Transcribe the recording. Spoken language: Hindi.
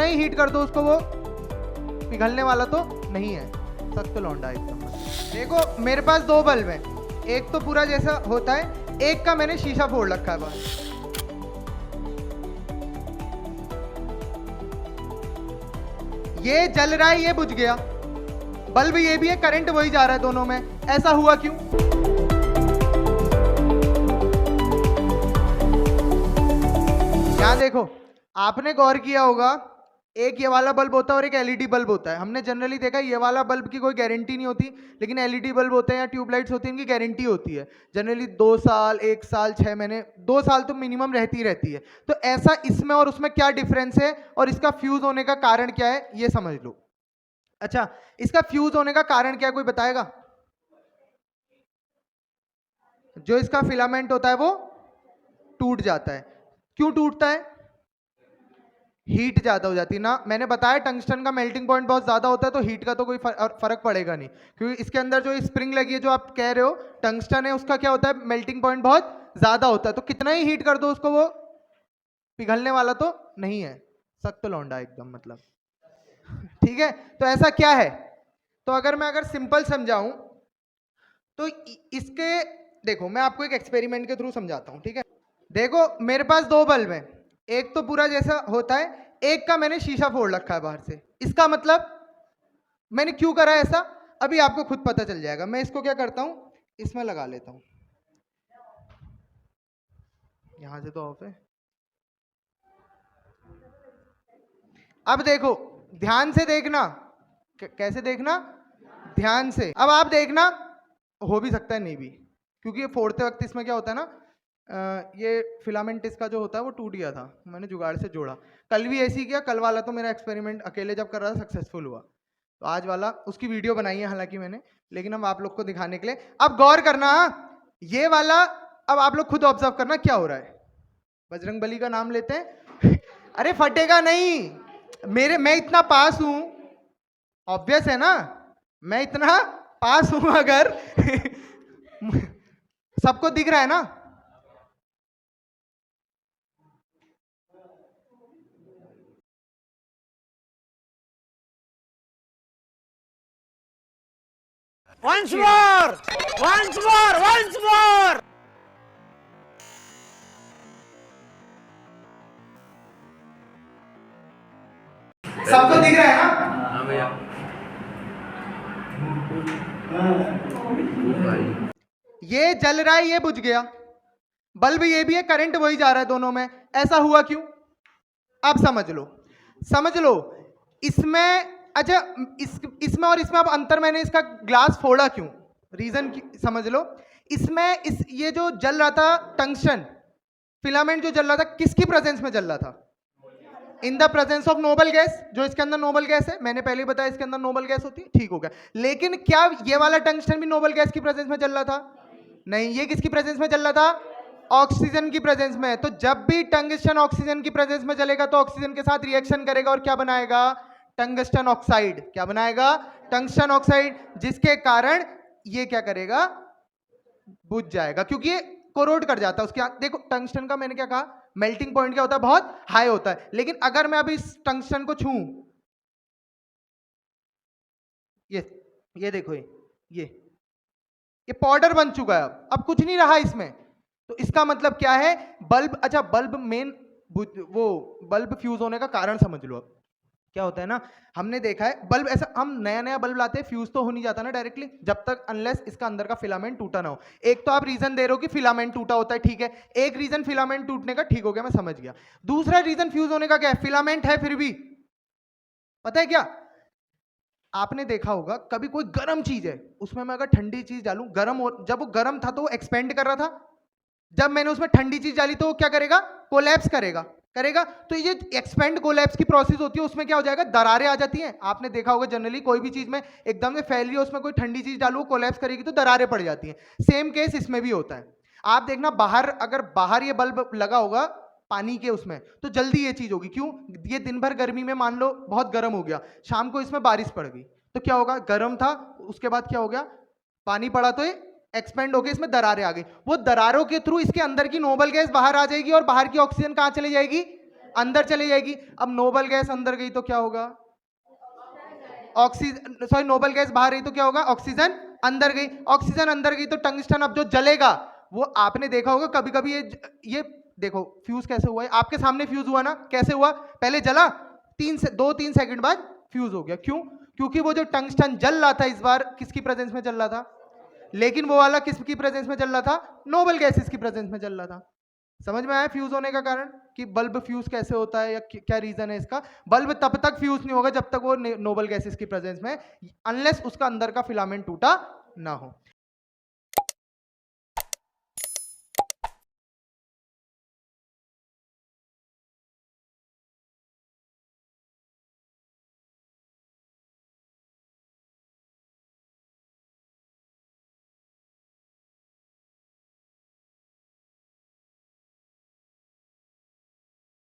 कितना ही हीट कर दो उसको, वो पिघलने वाला तो नहीं है। सख्त लौंडा एकदम। देखो मेरे पास दो बल्ब हैं, एक तो पूरा जैसा होता है, एक का मैंने शीशा फोड़ रखा है बाहर। ये जल रहा है, ये बुझ गया। बल्ब ये भी है, करंट वही जा रहा है दोनों में। ऐसा हुआ क्यों? यहां देखो, आपने गौर किया होगा, एक ये वाला बल्ब होता है और एक एलईडी बल्ब होता है। हमने जनरली देखा ये वाला बल्ब की कोई गारंटी नहीं होती, लेकिन एलईडी बल्ब होते हैं या ट्यूबलाइट्स होती हैं, इनकी गारंटी होती है। जनरली 2 साल, 1 साल, 6 महीने, 2 साल तो मिनिमम रहती है। तो ऐसा इसमें और उसमें क्या डिफरेंस है और इसका फ्यूज होने का कारण क्या है, ये समझ लो। अच्छा, इसका फ्यूज होने का कारण क्या है, कोई बताएगा? जो इसका फिलामेंट होता है वो टूट जाता है। क्यों टूटता है? हीट ज्यादा हो जाती है ना। मैंने बताया टंगस्टन का मेल्टिंग पॉइंट बहुत ज्यादा होता है, तो हीट का तो कोई फर्क पड़ेगा नहीं, क्योंकि इसके अंदर जो स्प्रिंग लगी है, जो आप कह रहे हो टंगस्टन है, उसका क्या होता है, मेल्टिंग पॉइंट बहुत ज्यादा होता है। तो कितना ही हीट कर दो उसको, वो पिघलने वाला तो नहीं है। सख्त लौंडा एकदम, मतलब। ठीक है, तो ऐसा क्या है? तो अगर सिंपल समझाऊं तो इसके, देखो मैं आपको एक एक्सपेरिमेंट के थ्रू समझाता हूं, ठीक है। देखो मेरे पास दो बल्ब हैं, एक तो पूरा जैसा होता है, एक का मैंने शीशा फोड़ रखा है बाहर से। इसका मतलब मैंने क्यों करा ऐसा, अभी आपको खुद पता चल जाएगा। मैं इसको क्या करता हूं, इसमें लगा लेता हूं। यहां से तो ऑफ है। अब देखो, ध्यान से देखना। कैसे देखना? ध्यान से। अब आप देखना, हो भी सकता है नहीं भी, क्योंकि ये फोड़ते वक्त इसमें क्या होता है ना, ये फिलामेंट इसका जो होता है वो टूट गया था, मैंने जुगाड़ से जोड़ा। कल भी ऐसे ही किया, कल वाला तो मेरा एक्सपेरिमेंट अकेले जब कर रहा था सक्सेसफुल हुआ, तो आज वाला उसकी वीडियो बनाई है हालांकि मैंने, लेकिन हम आप लोग को दिखाने के लिए। अब गौर करना, ये वाला, अब आप लोग खुद ऑब्जर्व करना क्या हो रहा है। बजरंग बली का नाम लेते हैं अरे फटेगा नहीं, मैं इतना पास हूं, ऑब्वियस है ना, मैं इतना पास हूं अगर सबको दिख रहा है ना। Once more! Once more! Once more! सबको दिख रहा है ना? हाँ भैया। ये जल रहा है, ये बुझ गया। बल्ब ये भी है, करंट वही जा रहा है दोनों में। ऐसा हुआ क्यों? आप समझ लो इसमें। अच्छा, इसमें और इसमें अब अंतर, मैंने इसका ग्लास फोड़ा क्यों, रीजन समझ लो। इसमें ये जो जल रहा था टंगस्टन फिलामेंट, जो जल रहा था, किसकी प्रेजेंस में जल रहा था? In the presence of noble gas. जो इसके अंदर नोबल गैस है, मैंने पहले बताया इसके अंदर नोबल गैस होती है, ठीक हो गया। लेकिन क्या ये वाला टंगस्टन भी नोबल गैस की प्रेजेंस में जल रहा था? नहीं। ये किसकी प्रेजेंस में जल रहा था? ऑक्सीजन की प्रेजेंस में। तो जब भी टंगस्टन ऑक्सीजन की प्रेजेंस में जलेगा तो ऑक्सीजन के साथ रिएक्शन करेगा और क्या बनाएगा? Tungsten oxide. क्या बनाएगा? टंगस्टन ऑक्साइड, जिसके कारण ये क्या करेगा? बुझ जाएगा, क्योंकि ये कोरोड कर जाता है उसके। देखो टंगस्टन का मैंने क्या कहा, मेल्टिंग पॉइंट क्या होता है? बहुत हाई होता है। लेकिन अगर मैं अभी इस टंगस्टन को छूऊं, ये देखो, ये पाउडर बन चुका है। अब कुछ नहीं रहा इसमें। तो इसका मतलब क्या है? बल्ब, अच्छा बल्ब मेन, वो बल्ब फ्यूज होने का कारण समझ लो। अब क्या होता है ना, हमने देखा है बल्ब ऐसा, हम नया बल्ब लाते हैं, फ्यूज तो हो नहीं जाता ना डायरेक्टली, जब तक अनलेस इसका अंदर का फिलामेंट टूटा ना हो। एक तो आप रीजन दे रहे हो कि फिलामेंट टूटा होता है, ठीक है, एक रीजन फिलामेंट टूटने का, ठीक हो गया, मैं समझ गया। दूसरा रीजन फ्यूज होने का क्या है? फिलामेंट है फिर भी, पता है क्या, आपने देखा होगा कभी कोई गर्म चीज है, उसमें मैं अगर ठंडी चीज डालूं, जब वो गर्म था तो वो एक्सपेंड कर रहा था, जब मैंने उसमें ठंडी चीज डाली तो वो क्या करेगा? कोलैप्स करेगा। तो ये एक्सपेंड कोलैप्स की प्रोसेस होती है, उसमें क्या हो जाएगा? दरारें आ जाती हैं। आपने देखा होगा जनरली कोई भी चीज में एकदम से फैल रही है, उसमें कोई ठंडी चीज डालो, कोलैप्स करेगी तो दरारें पड़ जाती हैं। सेम केस इसमें भी होता है। आप देखना बाहर, अगर बाहर ये बल्ब लगा होगा पानी के उसमें, तो जल्दी ये चीज होगी। क्यों? ये दिन भर गर्मी में मान लो बहुत गर्म हो गया, शाम को इसमें बारिश पड़ गई, तो क्या होगा? गर्म था, उसके बाद क्या हो गया? पानी पड़ा तो ये एक्सपेंड होकर इसमें दरारें आ गई। वो दरारों के थ्रू इसके अंदर की नोबल गैस बाहर आ जाएगी और बाहर की ऑक्सीजन कहां चली जाएगी? अंदर चली जाएगी। अब नोबल गैस अंदर गई तो क्या होगा? ऑक्सीजन, सॉरी नोबल गैस बाहर गई तो क्या होगा? ऑक्सीजन अंदर गई। ऑक्सीजन अंदर गई तो टंगस्टन अब जो जलेगा वो आपने देखा होगा कभी कभी, ये देखो फ्यूज कैसे हुआ है, आपके सामने फ्यूज हुआ ना, कैसे हुआ? पहले जला, 2-3 सेकंड बाद फ्यूज हो गया। क्यों? क्योंकि वो जो टंगस्टन जल रहा था इस बार किसकी प्रेजेंस में जल रहा था? लेकिन वो वाला किसकी प्रेजेंस में जल रहा था? नोबल गैसेस की प्रेजेंस में जल रहा था। समझ में आया फ्यूज होने का कारण कि बल्ब फ्यूज कैसे होता है या क्या रीजन है इसका? बल्ब तब तक फ्यूज नहीं होगा जब तक वो नोबल गैसेस की प्रेजेंस में, अनलेस उसका अंदर का फिलामेंट टूटा ना हो।